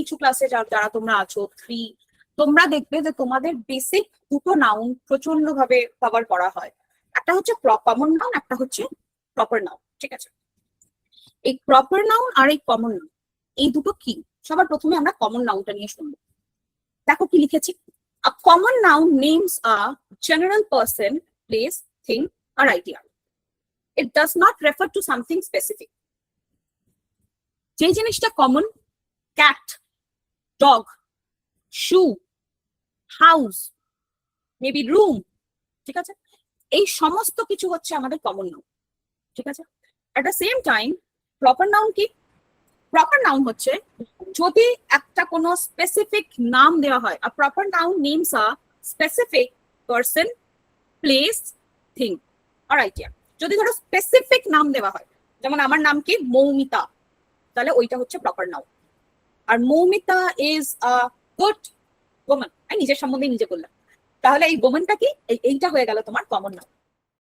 নিচু ক্লাসে যারা তোমরা আছো 3, তোমরা দেখবে যে তোমাদের বেসিক দুটো নাউন প্রচন্ড ভাবে কভার করা হয়। একটা হচ্ছে কমন নাউন, একটা হচ্ছে প্রপার নাউন। ঠিক আছে, এই প্রপার নাউন আর এই কমন নাউন এই দুটো কি? সবার প্রথমে আমরা কমন নাউনটা নিয়ে শুনবো। দেখো কি লিখেছি, a common noun names a general person, place, thing or idea. It does not refer to something specific. যে জিনিসটা কমন, ক্যাট, ডগ, শু, হাউস, মেবি রুম, ঠিক আছে, এই সমস্ত কিছু হচ্ছে আমাদের কমন নাউন। ঠিক আছে, at the same time proper noun কি? প্রপার নাউন হচ্ছে যদি একটা কোনো স্পেসিফিক নাম দেওয়া হয়, a proper noun names a specific person, place, thing or idea. যদি ধরো স্পেসিফিক নাম দেওয়া হয়, যেমন আমার নাম কি মৌমিতা, তাহলে ওইটা হচ্ছে প্রপার নাউন। আর Moumita is a good woman, আমি নিজের সম্বন্ধে নিজে বললাম, তাহলে এই ওম্যানটা কি, এইটা হয়ে গেল তোমার কমন নাউন।